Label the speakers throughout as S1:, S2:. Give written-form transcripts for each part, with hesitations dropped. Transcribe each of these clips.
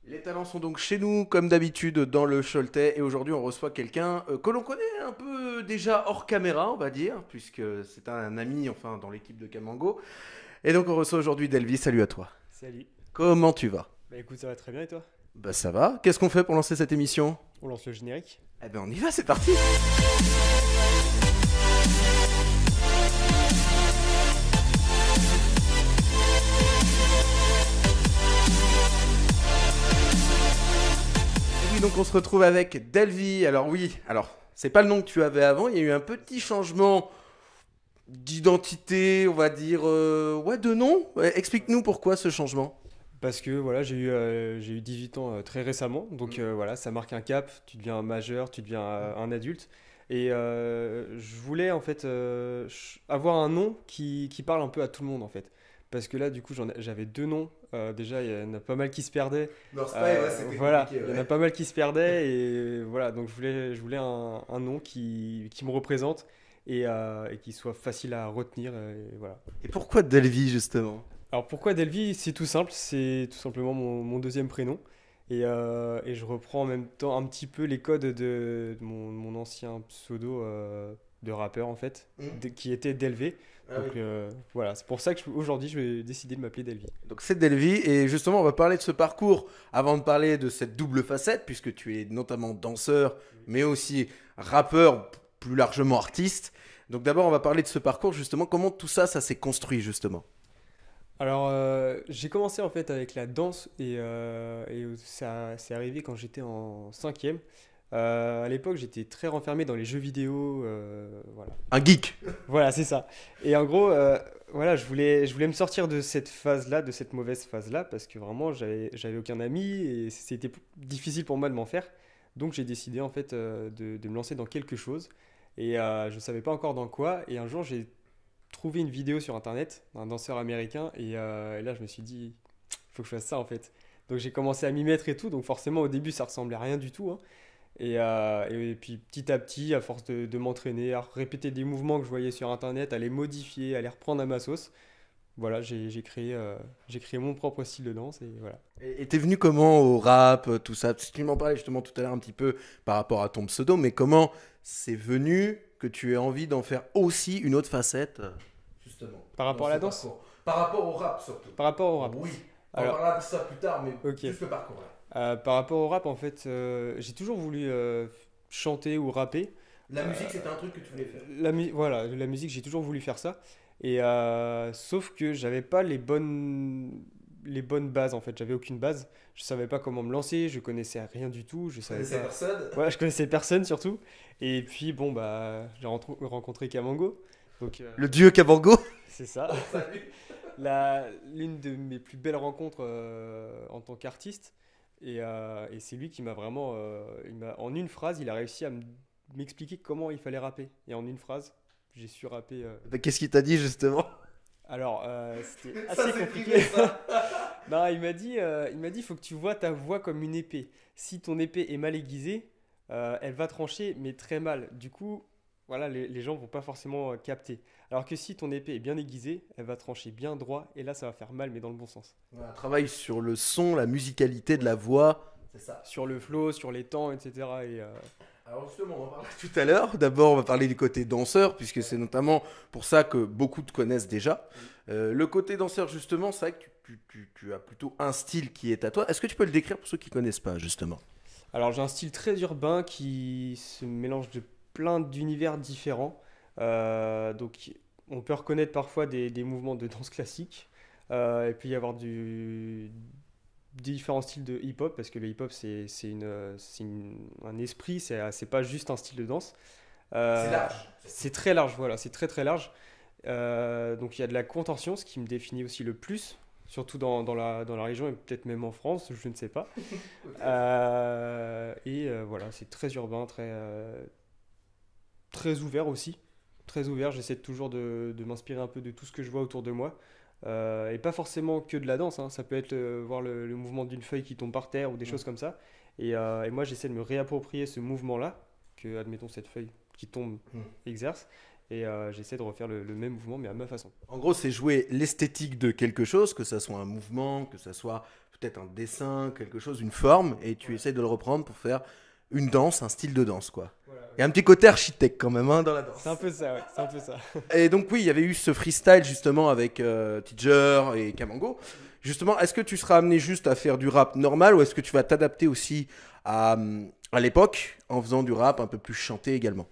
S1: Les talents sont donc chez nous, comme d'habitude, dans le Choletais. Et aujourd'hui, on reçoit quelqu'un que l'on connaît un peu déjà hors caméra, on va dire, puisque c'est un ami, enfin, dans l'équipe de Kamango. Et donc, on reçoit aujourd'hui Delvi. Salut à toi.
S2: Salut.
S1: Comment tu vas?
S2: Bah écoute, ça va très bien et toi?
S1: Bah, ça va. Qu'est-ce qu'on fait pour lancer cette émission?
S2: On lance le générique.
S1: Eh ben, on y va, c'est parti. Et oui, donc on se retrouve avec Delvi. Alors oui, c'est pas le nom que tu avais avant. Il y a eu un petit changement d'identité, on va dire, ouais, de nom. Ouais, explique-nous pourquoi ce changement.
S2: Parce que voilà, j'ai eu 18 ans très récemment, donc voilà, ça marque un cap, tu deviens un majeur, tu deviens un adulte. Et je voulais en fait avoir un nom qui parle un peu à tout le monde en fait. Parce que là, du coup, j'avais deux noms. Déjà, il y en a pas mal qui se perdaient.
S1: Ouais, c'était
S2: Voilà,
S1: compliqué,
S2: il y en a
S1: ouais.
S2: pas mal qui se perdaient. Et voilà, donc je voulais un nom qui me représente et qui soit facile à retenir. Et voilà.
S1: Et pourquoi Delvi, justement?
S2: Alors pourquoi Delvi? C'est tout simple, c'est tout simplement mon deuxième prénom. Et je reprends en même temps un petit peu les codes de mon ancien pseudo de rappeur en fait,
S1: Hmm.
S2: qui était Delvé.
S1: Ah
S2: Donc
S1: oui.
S2: voilà, c'est pour ça que aujourd'hui je vais décider de m'appeler Delvi.
S1: Donc c'est Delvi, et justement, on va parler de ce parcours avant de parler de cette double facette, puisque tu es notamment danseur, mais aussi rappeur, plus largement artiste. Donc d'abord, on va parler de ce parcours, justement, comment tout ça, ça s'est construit, justement.
S2: Alors j'ai commencé en fait avec la danse et ça c'est arrivé quand j'étais en cinquième. À l'époque j'étais très renfermé dans les jeux vidéo, voilà.
S1: Un geek.
S2: Voilà, c'est ça. Et en gros, voilà, je voulais me sortir de cette phase-là, de cette mauvaise phase-là, parce que vraiment, j'avais aucun ami et c'était difficile pour moi de m'en faire. Donc, j'ai décidé en fait de me lancer dans quelque chose. Et je ne savais pas encore dans quoi. Et un jour, j'ai trouvé une vidéo sur Internet d'un danseur américain. Et là, je me suis dit, il faut que je fasse ça en fait. Donc, j'ai commencé à m'y mettre et tout. Donc, forcément, au début, ça ressemblait à rien du tout, hein. Et puis petit à petit, à force de m'entraîner, à répéter des mouvements que je voyais sur internet, à les modifier, à les reprendre à ma sauce, voilà, j'ai créé mon propre style de danse et voilà.
S1: Et t'es venu comment au rap, tout ça? Parce que tu m'en parlais justement tout à l'heure un petit peu par rapport à ton pseudo, mais comment c'est venu que tu aies envie d'en faire aussi une autre facette, justement,
S2: Par
S1: dans
S2: rapport à
S1: ce
S2: la danse?
S1: parcours? Par rapport au rap, surtout.
S2: Par rapport au rap.
S1: Oui, on
S2: Alors,
S1: parlera de ça plus tard, mais
S2: ok.
S1: juste le parcours, là.
S2: Par rapport au rap, en fait, j'ai toujours voulu chanter ou rapper.
S1: La
S2: Euh,
S1: musique, c'était un truc que tu voulais faire.
S2: voilà, la musique, j'ai toujours voulu faire ça. Et sauf que j'avais pas les bonnes bases en fait. J'avais aucune base. Je savais pas comment me lancer. Je connaissais rien du tout. Je
S1: Tu
S2: savais
S1: connaissais
S2: pas.
S1: personne?
S2: Voilà, je connaissais personne surtout. Et puis bon bah j'ai rencontré Kamango. Donc
S1: Le dieu Kabango?
S2: c'est ça.
S1: Salut.
S2: L'une de mes plus belles rencontres en tant qu'artiste. Et c'est lui qui m'a vraiment, en une phrase, il a réussi à m'expliquer comment il fallait rapper. Et en une phrase, j'ai su rapper.
S1: Bah, qu'est-ce qu'il t'a dit, justement?
S2: Alors, c'était
S1: Ça,
S2: assez
S1: c'est
S2: compliqué.
S1: privé, ça.
S2: Non, il m'a dit, faut que tu vois ta voix comme une épée. Si ton épée est mal aiguisée, elle va trancher, mais très mal. Du coup, voilà, les gens vont pas forcément capter. Alors que si ton épée est bien aiguisée, elle va trancher bien droit, et là, ça va faire mal, mais dans le bon sens.
S1: Voilà, travaille sur le son, la musicalité de la voix. C'est ça.
S2: Sur le flow, sur les temps, etc.
S1: Alors justement, on va parler tout à l'heure. D'abord, on va parler du côté danseur, puisque c'est notamment pour ça que beaucoup te connaissent déjà. Le côté danseur, justement, c'est vrai que tu as plutôt un style qui est à toi. Est-ce que tu peux le décrire pour ceux qui ne connaissent pas, justement?
S2: Alors, j'ai un style très urbain qui se mélange de plein d'univers différents. Donc, on peut reconnaître parfois des mouvements de danse classique. Et puis, y avoir des différents styles de hip-hop, parce que le hip-hop, un esprit, c'est pas juste un style de danse.
S1: C'est
S2: Euh,
S1: large.
S2: c'est très large, voilà, c'est très très large. Donc, il y a de la contorsion, ce qui me définit aussi le plus, surtout dans la région et peut-être même en France, je ne sais pas. Voilà, c'est très urbain, très ouvert aussi. Très ouvert, j'essaie toujours de m'inspirer un peu de tout ce que je vois autour de moi. Et pas forcément que de la danse, hein. Ça peut être voir le mouvement d'une feuille qui tombe par terre ou des choses comme ça. Et moi, j'essaie de me réapproprier ce mouvement-là, que, admettons, cette feuille qui tombe exerce. Et j'essaie de refaire le même mouvement, mais à ma façon.
S1: En gros, c'est jouer l'esthétique de quelque chose, que ça soit un mouvement, que ça soit peut-être un dessin, quelque chose, une forme, et tu essayes de le reprendre pour faire une danse, un style de danse, quoi.
S2: Voilà, ouais.
S1: Il y a un petit côté architecte quand même dans la danse.
S2: C'est un peu ça, ouais, c'est un peu ça.
S1: Et donc oui, il y avait eu ce freestyle justement avec Tidger et Kamango. Justement, est-ce que tu seras amené juste à faire du rap normal ou est-ce que tu vas t'adapter aussi à l'époque en faisant du rap un peu plus chanté également?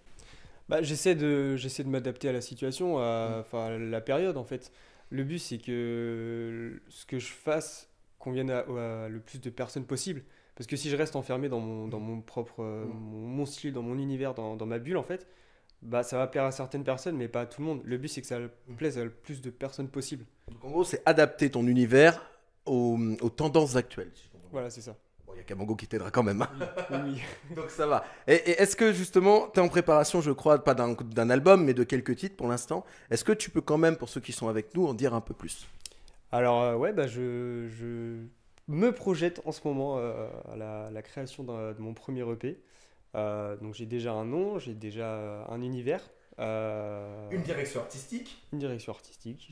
S2: Bah, j'essaie de m'adapter à la situation, enfin, à la période en fait. Le but, c'est que ce que je fasse convienne à le plus de personnes possible. Parce que si je reste enfermé dans mon propre mon style, dans mon univers, dans ma bulle en fait, bah ça va plaire à certaines personnes, mais pas à tout le monde. Le but, c'est que ça plaise à le plus de personnes possible.
S1: Donc en gros, c'est adapter ton univers aux tendances actuelles, si je comprends bien.
S2: Voilà, c'est ça.
S1: Bon, il y a Kamango qui t'aidera quand même, hein.
S2: Oui, oui, oui.
S1: Donc ça va. Et est-ce que justement, tu es en préparation, je crois, pas d'un album, mais de quelques titres pour l'instant. Est-ce que tu peux quand même, pour ceux qui sont avec nous, en dire un peu plus?
S2: Alors, ouais, bah, je me projette en ce moment à la création de mon premier EP. Donc, j'ai déjà un nom, j'ai déjà un univers,
S1: Une direction artistique?
S2: une direction artistique.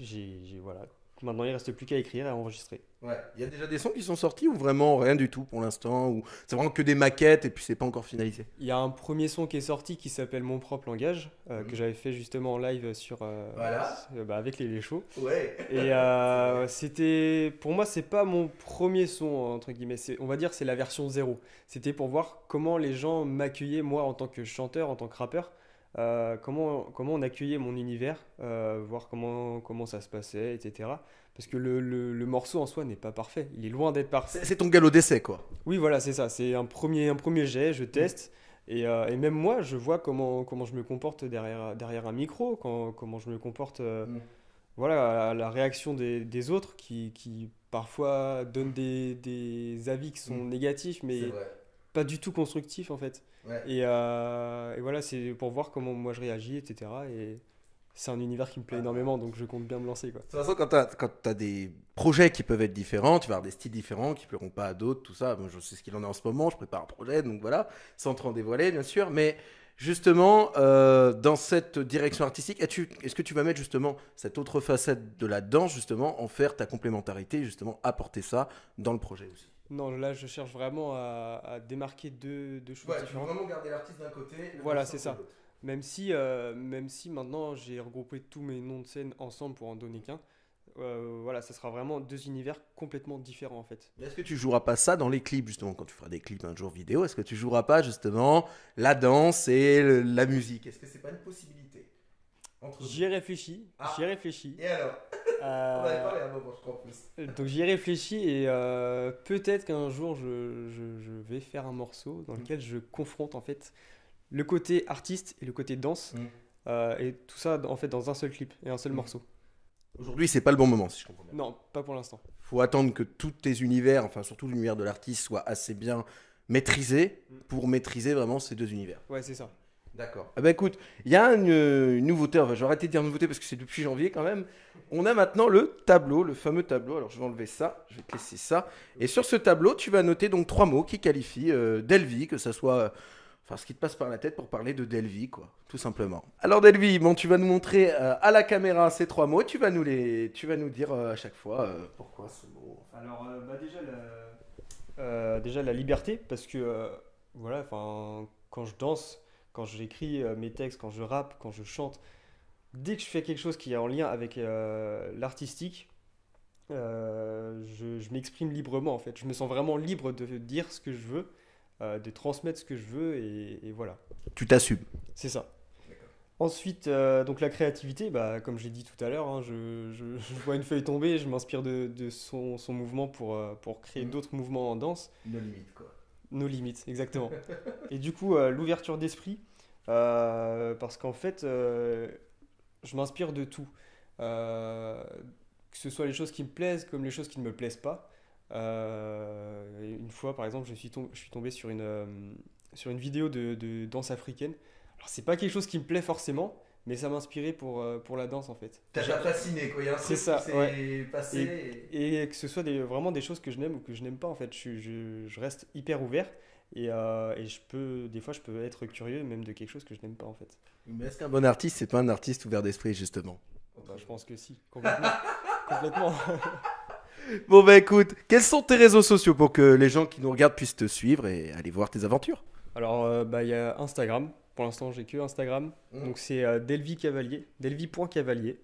S2: Voilà. Maintenant, il reste plus qu'à écrire et à enregistrer.
S1: Ouais. Il y a déjà des sons qui sont sortis ou vraiment rien du tout pour l'instant? Ou c'est vraiment que des maquettes et puis c'est pas encore finalisé?
S2: Il y a un premier son qui est sorti qui s'appelle Mon propre langage, que
S1: Mhm.
S2: j'avais fait justement en live
S1: Voilà.
S2: bah, avec les Chauds.
S1: Ouais.
S2: Et c'était, pour moi, c'est pas mon premier son, entre guillemets. On va dire c'est la version zéro. C'était pour voir comment les gens m'accueillaient, moi, en tant que chanteur, en tant que rappeur. Comment on accueillait mon univers, voir comment ça se passait, etc. Parce que le morceau en soi n'est pas parfait. Il est loin d'être parfait.
S1: C'est ton galop d'essai, quoi.
S2: Oui, voilà, c'est ça. C'est un premier jet, je teste. Et même moi, je vois comment je me comporte derrière un micro, comment je me comporte. Voilà, à la réaction des autres qui parfois donnent des avis qui sont négatifs,
S1: C'est
S2: mais
S1: vrai.
S2: pas du tout constructifs en fait.
S1: Ouais.
S2: Et voilà, c'est pour voir comment moi je réagis, etc. Et c'est un univers qui me plaît énormément, donc je compte bien me lancer, quoi.
S1: De toute façon, quand t'as des projets qui peuvent être différents, tu vas avoir des styles différents qui plairont pas à d'autres, tout ça. Moi, je sais ce qu'il en est en ce moment, je prépare un projet, donc voilà, sans trop en dévoiler, bien sûr. Mais justement, dans cette direction artistique, est-ce que tu vas mettre justement cette autre facette de la danse, justement, en faire ta complémentarité, justement, apporter ça dans le projet aussi?
S2: Non, là je cherche vraiment à démarquer deux choses
S1: Ouais, tu veux
S2: différentes.
S1: vraiment garder l'artiste d'un côté, le
S2: Voilà,
S1: danseur
S2: c'est
S1: de
S2: ça.
S1: l'autre.
S2: Même si maintenant j'ai regroupé tous mes noms de scène ensemble pour en donner qu'un, voilà, ça sera vraiment deux univers complètement différents en fait.
S1: Mais est-ce que tu joueras pas ça dans les clips, justement, quand tu feras des clips un jour vidéo? Est-ce que tu joueras pas, justement, la danse et la musique? Est-ce que c'est pas une possibilité entre
S2: J'y ai réfléchi,
S1: Ah.
S2: j'y ai réfléchi.
S1: Et alors? On avait
S2: Euh,
S1: parlé à un moment, je crois, en plus.
S2: donc j'y ai réfléchi et peut-être qu'un jour je vais faire un morceau dans lequel je confronte en fait le côté artiste et le côté danse,
S1: Mm.
S2: et tout ça en fait dans un seul clip et un seul
S1: Mm.
S2: morceau.
S1: Aujourd'hui, c'est pas le bon moment, si je comprends bien.
S2: Non, pas pour l'instant.
S1: Faut attendre que tous tes univers, enfin surtout l'univers de l'artiste, soit assez bien maîtrisé pour maîtriser vraiment ces deux univers.
S2: Ouais, c'est ça.
S1: D'accord. Ah bah écoute, il y a une nouveauté, enfin, je vais arrêter de dire nouveauté parce que c'est depuis janvier quand même. On a maintenant le tableau, le fameux tableau. Alors je vais enlever ça, je vais te laisser ça. Et sur ce tableau, tu vas noter donc trois mots qui qualifient Delvi, que ça soit enfin ce qui te passe par la tête pour parler de Delvi, quoi, tout simplement. Alors Delvi, bon, tu vas nous montrer à la caméra ces trois mots, tu vas nous dire à chaque fois pourquoi ce mot.
S2: Alors, bah déjà la liberté, parce que voilà, enfin, quand je danse, quand j'écris mes textes, quand je rappe, quand je chante, dès que je fais quelque chose qui est en lien avec l'artistique, je m'exprime librement en fait. Je me sens vraiment libre de dire ce que je veux, de transmettre ce que je veux, et voilà.
S1: Tu t'assumes.
S2: C'est ça. Ensuite, donc la créativité, bah, comme je l'ai dit tout à l'heure, hein, je vois une feuille tomber, je m'inspire de son mouvement pour créer d'autres mouvements en danse.
S1: Nos limites, quoi.
S2: Nos limites, exactement. Et du coup, l'ouverture d'esprit, parce qu'en fait, je m'inspire de tout. Que ce soit les choses qui me plaisent comme les choses qui ne me plaisent pas. Une fois, par exemple, je suis tombé sur une vidéo de danse africaine. Alors, c'est pas quelque chose qui me plaît forcément, mais ça m'a inspiré pour la danse en fait.
S1: T'as déjà fasciné, quoi. Il y a un
S2: C'est
S1: truc
S2: ça,
S1: qui s'est
S2: ouais.
S1: passé.
S2: Et que ce soit vraiment des choses que je n'aime ou que je n'aime pas en fait. Je reste hyper ouvert et des fois je peux être curieux même de quelque chose que je n'aime pas en fait.
S1: Mais est-ce qu'un bon artiste, c'est pas un artiste ouvert d'esprit, justement?
S2: Bah, je pense que si, complètement. Complètement.
S1: Bon bah écoute, quels sont tes réseaux sociaux pour que les gens qui nous regardent puissent te suivre et aller voir tes aventures?
S2: Alors, il y a Instagram. Pour l'instant, j'ai que Instagram. Donc, c'est Delvi Cavalier, delvi.cavalier.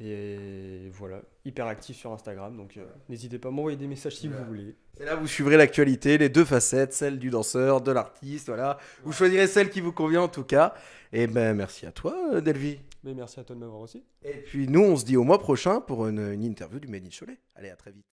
S2: Et voilà, hyper actif sur Instagram. Donc, n'hésitez pas à m'envoyer des messages si vous voulez.
S1: Et là, vous suivrez l'actualité, les deux facettes, celle du danseur, de l'artiste, voilà. Vous choisirez celle qui vous convient en tout cas. Et ben merci à toi, Delvi.
S2: Mais merci à toi de m'avoir aussi.
S1: Et puis nous, on se dit au mois prochain pour une interview du Made in Cholet. Allez, à très vite.